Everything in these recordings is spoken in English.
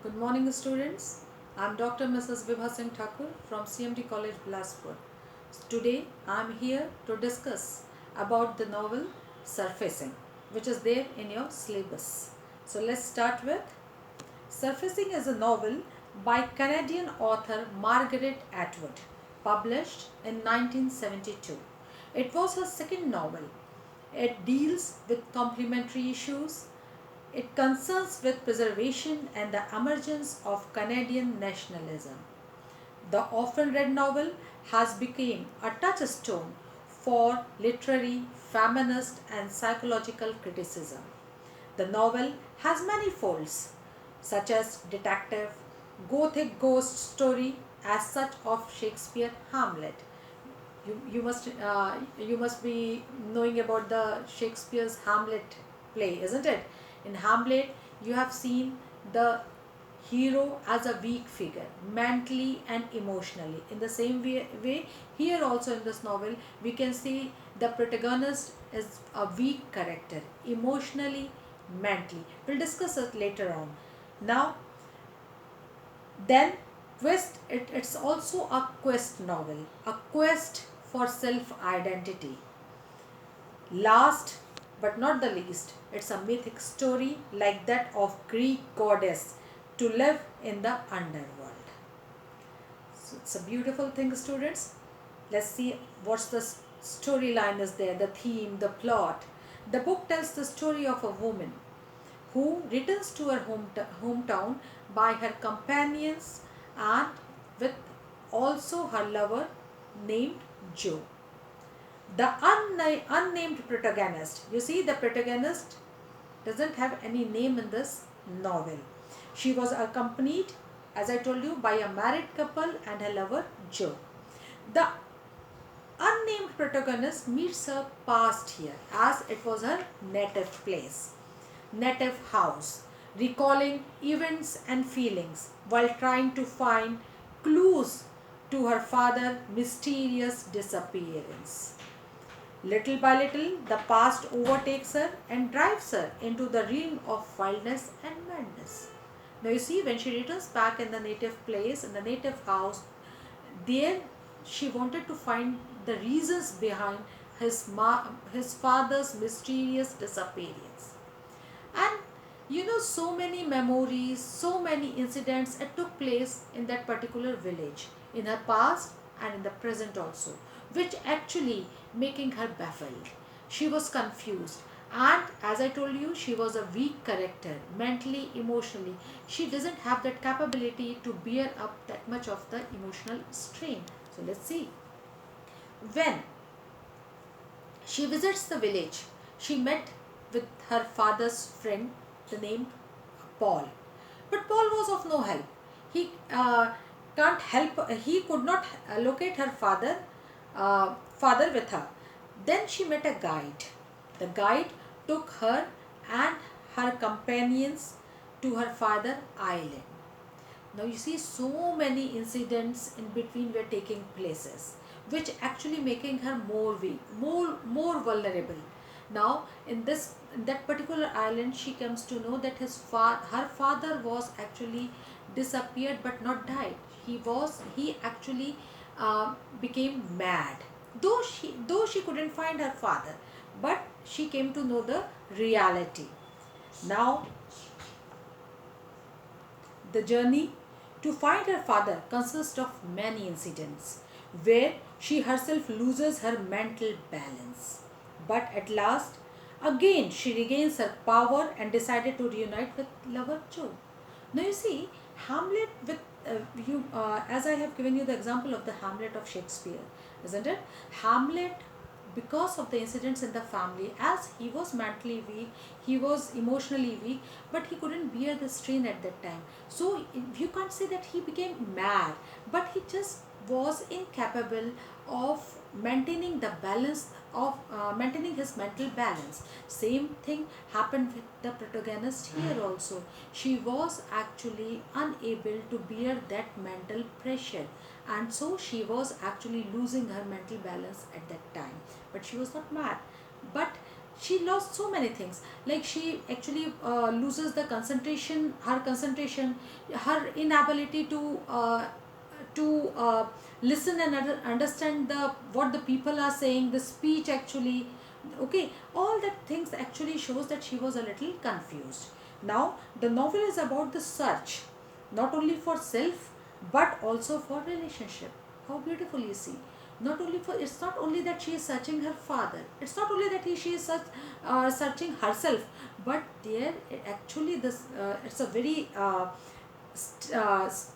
Good morning, students. I am Dr. Mrs. Vibha Singh Thakur from CMT College, Bilaspur. Today, I am here to discuss about the novel Surfacing, which is there in your syllabus. So, let's start with Surfacing is a novel by Canadian author Margaret Atwood, published in 1972. It was her second novel. It deals with complementary issues. It concerns with preservation and the emergence of Canadian nationalism. The often read novel has become a touchstone for literary, feminist and psychological criticism. The novel has many folds, such as detective, gothic ghost story as such of Shakespeare Hamlet. You must be knowing about the Shakespeare's Hamlet play, isn't it? In Hamlet, you have seen the hero as a weak figure, mentally and emotionally. In the same way, here also in this novel, we can see the protagonist is a weak character, emotionally, mentally. We'll discuss it later on. Now, then it's also a quest novel, a quest for self identity. Last but not the least, it's a mythic story like that of Greek goddess to live in the underworld. So it's a beautiful thing, students. Let's see what's the storyline is there, the theme, the plot. The book tells the story of a woman who returns to her hometown by her companions and with also her lover named Joe. The unnamed protagonist, you see, the protagonist doesn't have any name in this novel. She was accompanied, as I told you, by a married couple and her lover Joe. The unnamed protagonist meets her past here as it was her native place, native house, recalling events and feelings while trying to find clues to her father's mysterious disappearance. Little by little, the past overtakes her and drives her into the realm of wildness and madness. Now, you see, when she returns back in the native place, in the native house, there she wanted to find the reasons behind his father's mysterious disappearance. And so many memories, so many incidents that took place in that particular village, in her past and in the present also, which actually making her baffled. She was confused. And as I told you, she was a weak character, mentally, emotionally. She doesn't have that capability to bear up that much of the emotional strain. So let's see. When she visits the village, she met with her father's friend, the name Paul. But Paul was of no help. He can't help. He could not locate her father with her. Then she met a guide. The guide took her and her companions to her father island. Now you see, so many incidents in between were taking places, which actually making her more weak, more vulnerable. Now in that particular island, she comes to know that her father was actually disappeared but not died. He actually became mad. Though she couldn't find her father, but she came to know the reality. Now the journey to find her father consists of many incidents where she herself loses her mental balance. But at last, again she regains her power and decided to reunite with lover Joe. Now you see, Hamlet with as I have given you the example of the Hamlet of Shakespeare, isn't it? Hamlet, because of the incidents in the family, as he was mentally weak, he was emotionally weak, but he couldn't bear the strain at that time. So you can't say that he became mad, but he just was incapable of maintaining the balance of maintaining his mental balance. Same thing happened with the protagonist here also. She was actually unable to bear that mental pressure, and so she was actually losing her mental balance at that time. But she was not mad. But she lost so many things, like she actually loses the concentration, her inability to listen and understand the what the people are saying, the speech actually. Okay, all that things actually shows that she was a little confused. Now the novel is about the search, not only for self but also for relationship. How beautiful, you see. Not only for, it's not only that she is searching her father, it's not only that she is searching herself, but there actually this it's a very st- uh, s-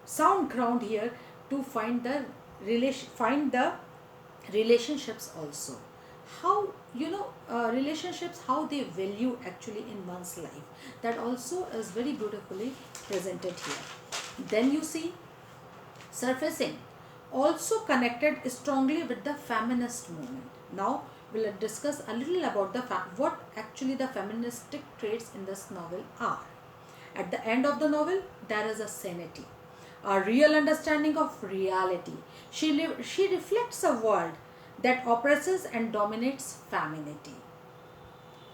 sound ground here to find the relationships also. How, relationships, how they value actually in one's life, that also is very beautifully presented here. Then you see, surfacing also connected strongly with the feminist movement. Now we'll discuss a little about what actually the feministic traits in this novel are. At the end of the novel, there is a sanity, a real understanding of reality. She reflects a world that oppresses and dominates femininity.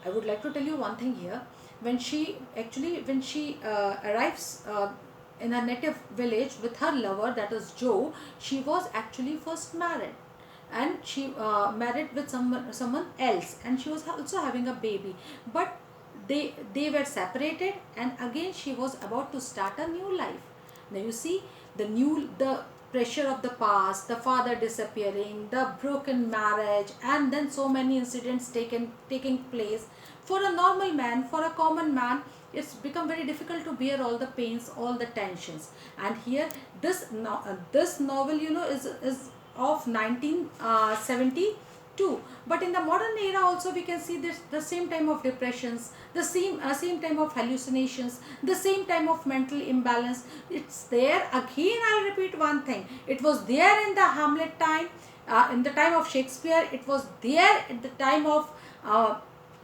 I would like to tell you one thing here. When she arrives in her native village with her lover, that is Joe, she was actually first married, and she married with someone else, and she was also having a baby. But they were separated, and again she was about to start a new life. Now you see, the pressure of the past, the father disappearing, the broken marriage, and then so many incidents taking place. For a normal man, for a common man, it's become very difficult to bear all the pains, all the tensions. And here, this novel, is of 1972. But in the modern era also, we can see this the same time of depressions, the same time of hallucinations, the same time of mental imbalance. It's there again. I'll repeat one thing. It was there in the Hamlet time, in the time of Shakespeare. It was there at the time of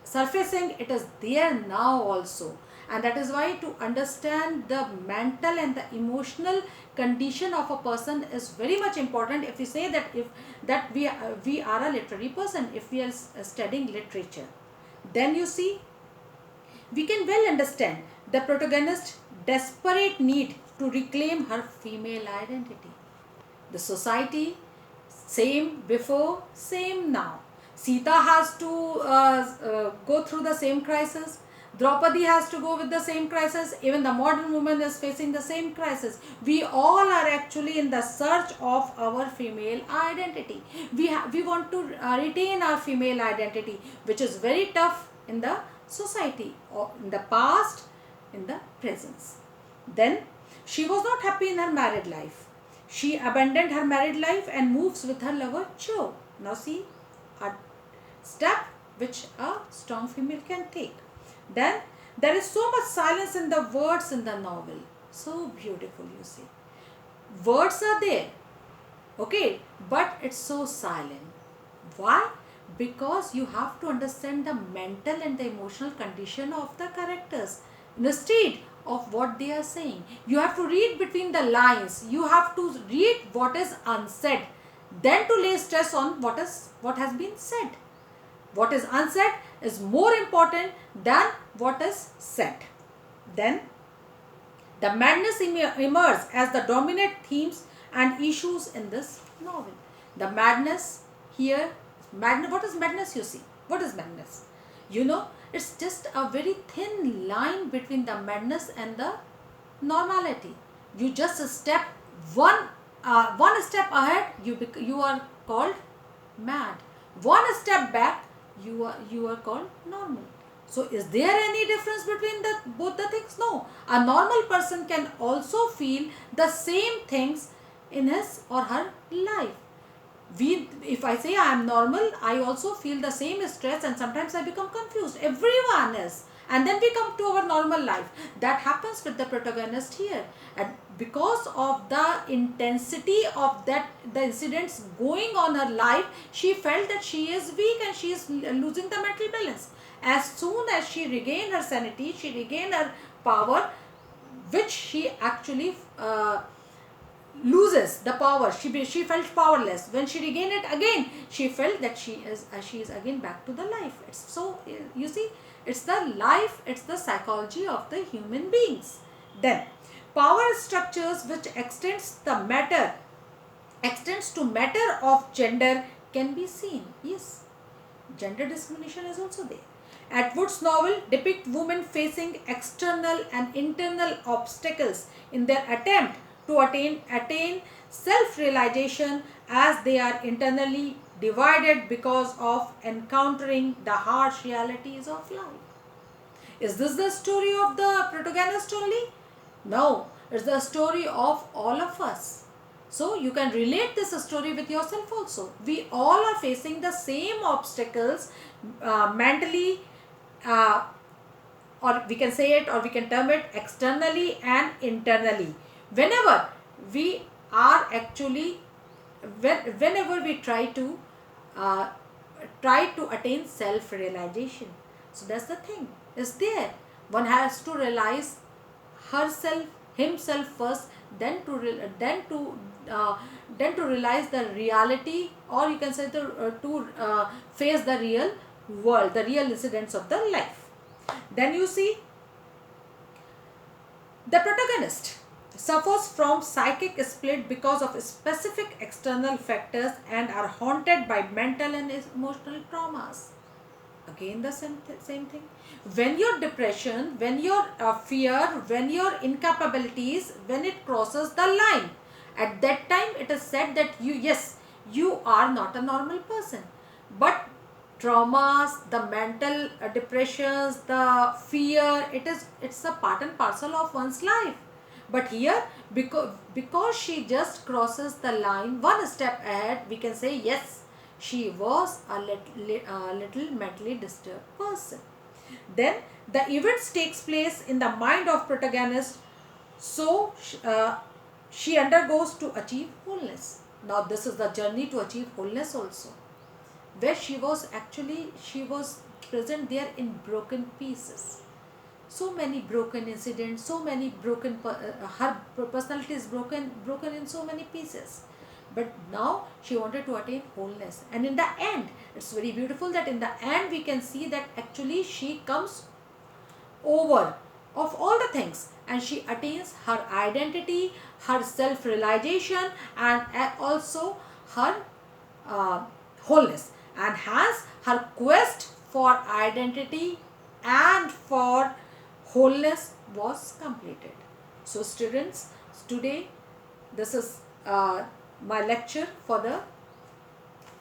surfacing. It is there now also. And that is why, to understand the mental and the emotional condition of a person is very much important. If we say that, if that we are a literary person, if we are studying literature, then you see, we can well understand the protagonist's desperate need to reclaim her female identity. The society, same before, same now. Sita has to go through the same crisis. Draupadi has to go with the same crisis. Even the modern woman is facing the same crisis. We all are actually in the search of our female identity. We want to retain our female identity, which is very tough in the society, or in the past, in the presence. Then she was not happy in her married life. She abandoned her married life and moves with her lover Joe. Now see, a step which a strong female can take. Then there is so much silence in the words in the novel. So beautiful, you see. Words are there, okay, but it's so silent. Why? Because you have to understand the mental and the emotional condition of the characters instead of what they are saying. You have to read between the lines. You have to read what is unsaid, then to lay stress on what has been said. What is unsaid is more important than what is said. Then the madness emerges as the dominant themes and issues in this novel. The madness here, madness. What is madness? You see, what is madness? It's just a very thin line between the madness and the normality. You just step one step ahead, you are called mad. One step back, you are called normal. So is there any difference between both the things? No. A normal person can also feel the same things in his or her life. If I say I am normal, I also feel the same stress, and sometimes I become confused. Everyone is. And then we come to our normal life. That happens with the protagonist here. And because of the intensity of the incidents going on her life, she felt that she is weak and she is losing the mental balance. As soon as she regained her sanity, she regained her power, which she actually loses the power, she felt powerless. When she regained it again, she felt that she is again back to the life. It's so, you see, it's the life, it's the psychology of the human beings. Then power structures which extends to matter of gender can be seen. Yes, gender discrimination is also there. Atwood's novel depict women facing external and internal obstacles in their attempt to attain self-realization, as they are internally divided because of encountering the harsh realities of life. Is this the story of the protagonist only? No, it's the story of all of us. So you can relate this story with yourself also. We all are facing the same obstacles mentally, uh, or we can say it, or we can term it externally and internally. Whenever we are actually, whenever we uh, try to attain self realization. So that's the thing is there. One has to realize herself, himself first, then to uh, then to realize the reality, or you can say to face the real world, the real incidents of the life. Then you see, the protagonist suffers from psychic split because of specific external factors and are haunted by mental and emotional traumas. Again the same thing. When your depression, when your fear, when your incapabilities, when it crosses the line, at that time it is said that you are not a normal person. But traumas, the mental depressions, the fear, it's a part and parcel of one's life. But here, because she just crosses the line one step ahead, we can say yes, she was a little mentally disturbed person. Then the events takes place in the mind of protagonist, so she undergoes to achieve wholeness. Now this is the journey to achieve wholeness also, where she was present there in broken pieces. So many broken incidents, so many her personality is broken in so many pieces. But now she wanted to attain wholeness, and in the end, it's very beautiful that in the end we can see that actually she comes over of all the things, and she attains her identity, her self realization, and also her wholeness, and hence her quest for identity and for wholeness was completed. So students, today this is my lecture for the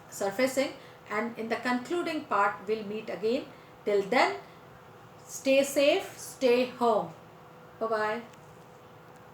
surfacing, and in the concluding part we'll meet again. Till then, stay safe, stay home. Bye bye.